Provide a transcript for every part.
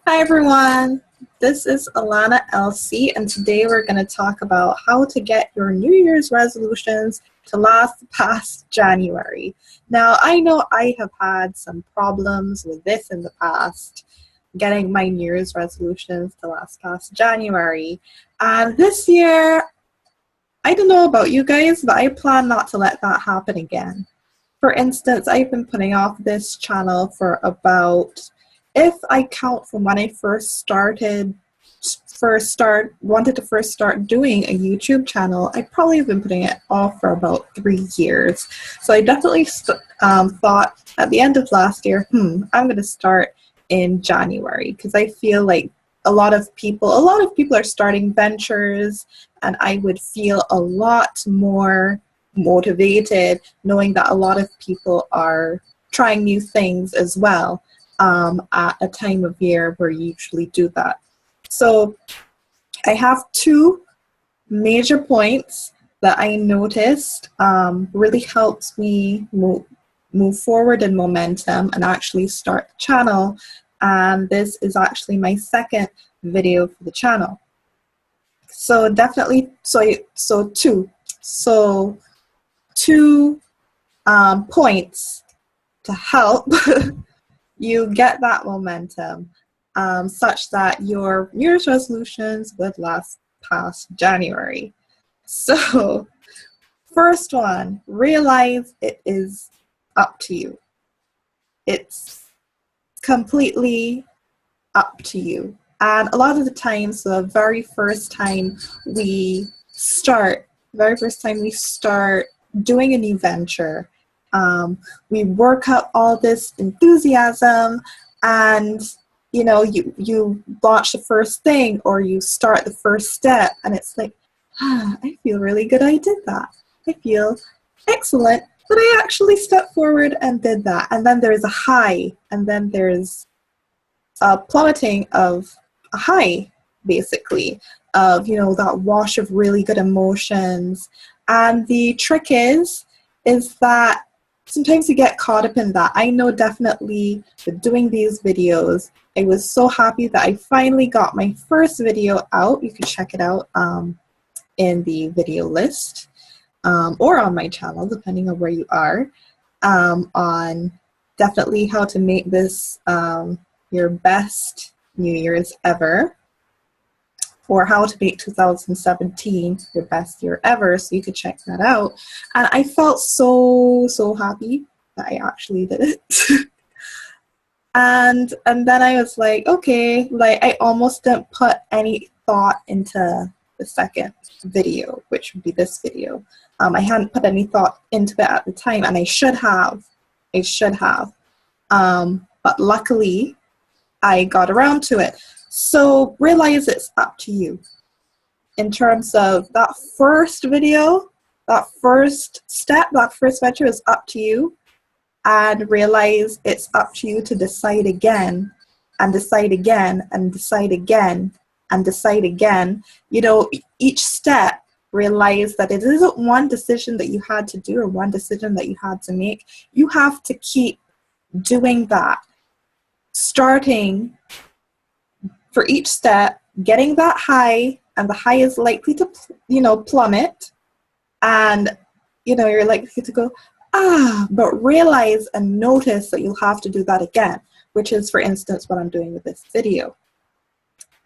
Hi everyone, this is Alanna LC, and today we're going to talk about how to get your New Year's resolutions to last past January. Now, I know I have had some problems with this in the past, getting my New Year's resolutions to last past January. And this year, I don't know about you guys, but I plan not to let that happen again. For instance, I've been putting off this channel for about, if I count from when I wanted to first start doing a YouTube channel, I probably have been putting it off for about 3 years. So I definitely thought at the end of last year, I'm going to start in January, because I feel like a lot of people are starting ventures, and I would feel a lot more motivated knowing that a lot of people are trying new things as well at a time of year where you usually do that. So I have 2 major points that I noticed really helps me move forward in momentum and actually start the channel. And this is actually my second video for the channel. So definitely, two points to help you get that momentum, such that your New Year's resolutions would last past January. So, first one, realize it is up to you. It's completely up to you. And a lot of the times, the very first time we start doing a new venture, we work up all this enthusiasm, and you launch the first thing or you start the first step, and it's like, I feel really good I did that. I feel excellent that I actually stepped forward and did that. And then there's a high, and then there's a plummeting of a high, basically, of that wash of really good emotions. And the trick is that sometimes you get caught up in that. I know definitely with doing these videos, I was so happy that I finally got my first video out. You can check it out in the video list or on my channel, depending on where you are, on definitely how to make this your best New Year's ever, or how to make 2017 your best year ever. So you could check that out. And I felt so happy that I actually did it. and then I was like, okay, like I almost didn't put any thought into the second video, which would be this video. I hadn't put any thought into it at the time, and I should have. But luckily I got around to it. So realize it's up to you. In terms of that first video, that first step, that first venture is up to you. And realize it's up to you to decide again, and decide again, and decide again, and decide again. Each step, realize that it isn't one decision that you had to do or one decision that you had to make. You have to keep doing that. Starting for each step, getting that high, and the high is likely to, plummet, and, you're likely to go, but realize and notice that you'll have to do that again, which is, for instance, what I'm doing with this video.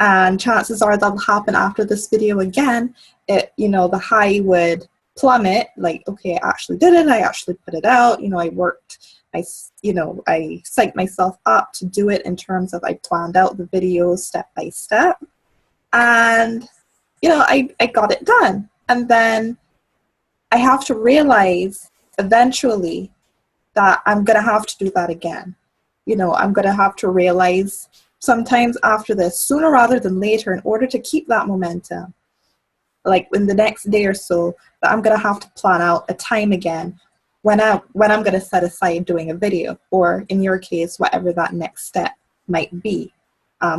And chances are that'll happen after this video again. The high would plummet, like, okay, I actually did it, I actually put it out, I worked, I psyched myself up to do it in terms of I planned out the videos step by step, and I got it done. And then I have to realize eventually that I'm gonna have to do that again. I'm gonna have to realize sometimes after this, sooner rather than later, in order to keep that momentum, like in the next day or so, that I'm gonna have to plan out a time again when I'm going to set aside doing a video, or in your case, whatever that next step might be,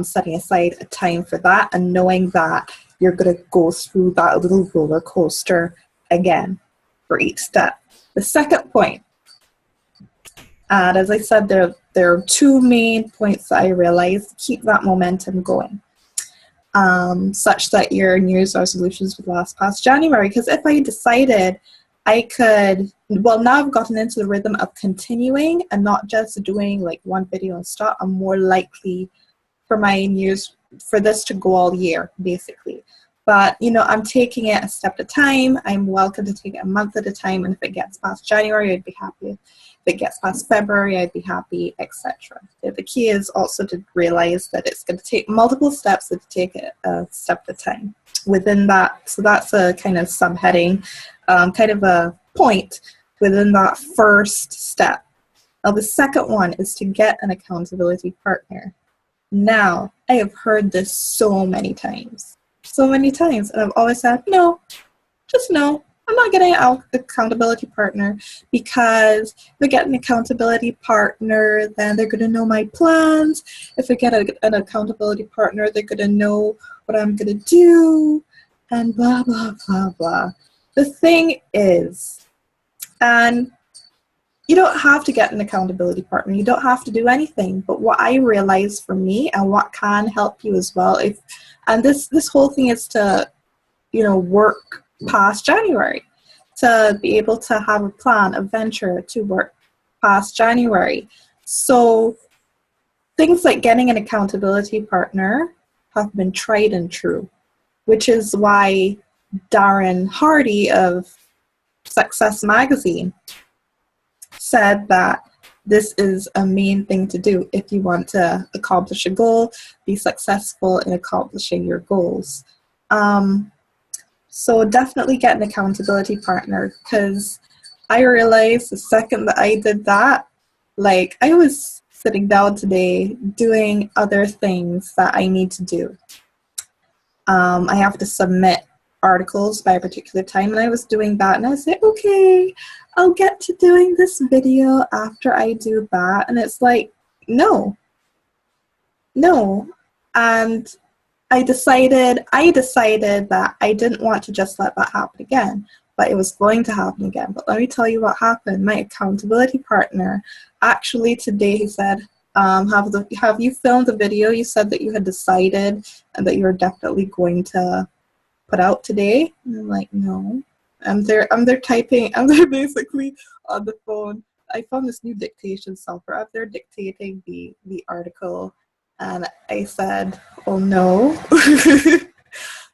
setting aside a time for that, and knowing that you're going to go through that little roller coaster again for each step. The second point, and as I said, there are two main points that I realized to keep that momentum going, such that your New Year's resolutions would last past January. Because if I decided I could, well, now I've gotten into the rhythm of continuing and not just doing like one video and stop, I'm more likely for my news for this to go all year, basically. But, you know, I'm taking it a step at a time. I'm welcome to take it a month at a time. And if it gets past January, I'd be happy. If it gets past February, I'd be happy, etc. The key is also to realize that it's going to take multiple steps to take it a step at a time. Within that, so that's a kind of subheading, kind of a point within that first step. Now, the second one is to get an accountability partner. Now, I have heard this so many times, and I've always said, no, just no. I'm not getting an accountability partner, because if I get an accountability partner, then they're going to know my plans. If I get an accountability partner, they're going to know what I'm going to do, and blah, blah, blah, blah. The thing is, and you don't have to get an accountability partner. You don't have to do anything. But what I realized for me, and what can help you as well, and this whole thing is to, you know, work past January, to be able to have a plan, a venture to work past January. So things like getting an accountability partner have been tried and true, which is why Darren Hardy of Success Magazine said that this is a main thing to do if you want to accomplish a goal, be successful in accomplishing your goals. So definitely get an accountability partner, because I realized the second that I did that, like, I was sitting down today doing other things that I need to do. I have to submit articles by a particular time, and I was doing that, and I was like, okay, I'll get to doing this video after I do that. And it's like, no. And I decided that I didn't want to just let that happen again, but it was going to happen again. But let me tell you what happened. My accountability partner, actually today, he said, have you filmed the video you said that you had decided and that you were definitely going to put out today? And I'm like, no. I'm there typing. I'm there basically on the phone. I found this new dictation software. I'm there dictating the article, and I said, oh no.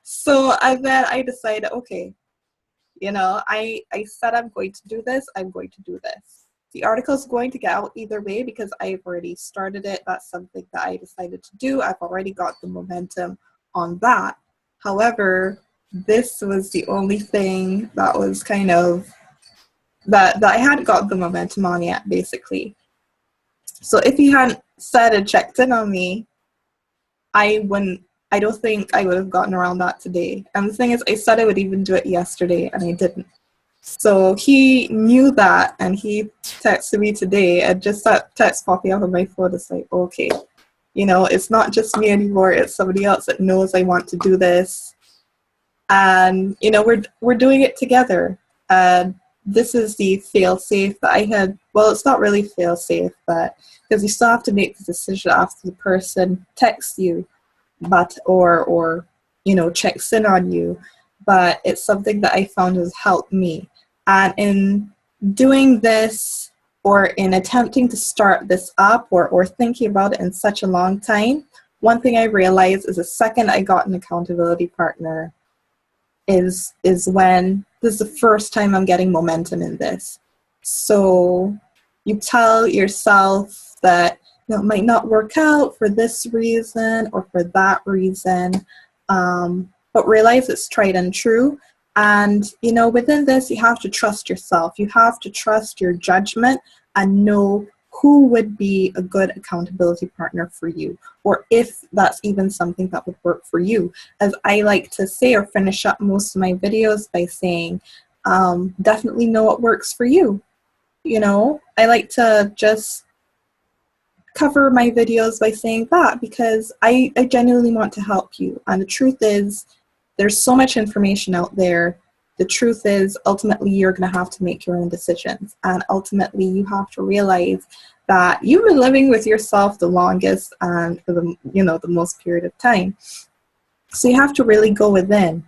So then I decided, okay, you know, I said I'm going to do this. I'm going to do this. The article is going to get out either way, because I've already started it. That's something that I decided to do. I've already got the momentum on that. However, this was the only thing that was kind of that I hadn't got the momentum on yet, basically. So if you hadn't said and checked in on me, I don't think I would have gotten around that today. And the thing is, I said I would even do it yesterday, and I didn't. So he knew that, and he texted me today, and just that text popping up on my phone is like, okay, you know, it's not just me anymore, it's somebody else that knows I want to do this. And, you know, we're doing it together. And this is the fail-safe that I had. Well, it's not really fail-safe, but because you still have to make the decision after the person texts you, but or you know, checks in on you. But it's something that I found has helped me. And in doing this, or in attempting to start this up, or thinking about it in such a long time, one thing I realized is the second I got an accountability partner is when this is the first time I'm getting momentum in this. So you tell yourself that, you know, it might not work out for this reason or for that reason, but realize it's tried and true. And, you know, within this, you have to trust yourself. You have to trust your judgment and know who would be a good accountability partner for you, or if that's even something that would work for you. As I like to say, or finish up most of my videos by saying, definitely know what works for you. You know, I like to just cover my videos by saying that, because I genuinely want to help you. And the truth is, there's so much information out there. The truth is, ultimately, you're going to have to make your own decisions. And ultimately, you have to realize that you've been living with yourself the longest and for the, the most period of time. So you have to really go within,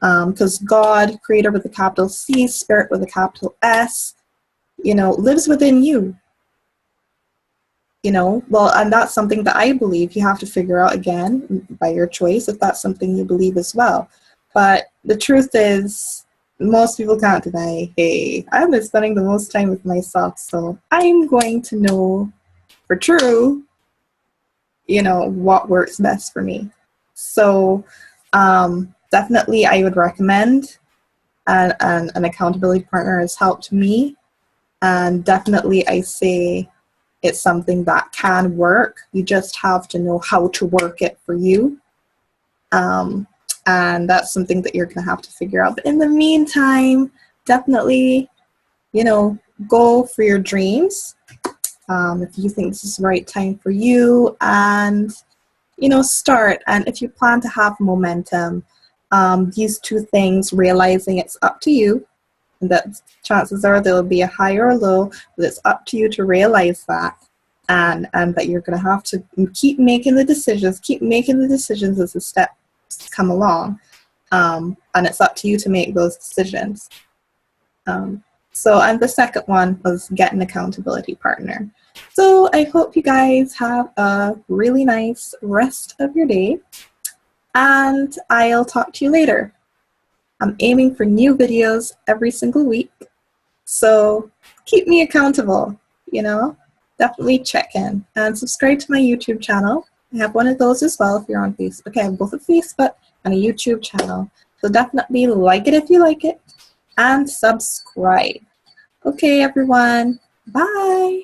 because God, creator with a capital C, spirit with a capital S, lives within you. Well, and that's something that I believe you have to figure out, again, by your choice, if that's something you believe as well. But the truth is, most people can't deny, hey, I've been spending the most time with myself, so I'm going to know for true, what works best for me. So definitely I would recommend, and an accountability partner has helped me, and definitely I say it's something that can work. You just have to know how to work it for you. And that's something that you're going to have to figure out. But in the meantime, definitely, go for your dreams. If you think this is the right time for you, and, start. And if you plan to have momentum, these two things, realizing it's up to you, and that chances are there will be a high or a low, but it's up to you to realize that, and that you're going to have to keep making the decisions as the steps come along, and it's up to you to make those decisions. And the second one was get an accountability partner. So I hope you guys have a really nice rest of your day, and I'll talk to you later. I'm aiming for new videos every single week, so keep me accountable, Definitely check in and subscribe to my YouTube channel. I have one of those as well if you're on Facebook. I have both a Facebook and a YouTube channel. So definitely like it if you like it, and subscribe. Okay, everyone. Bye.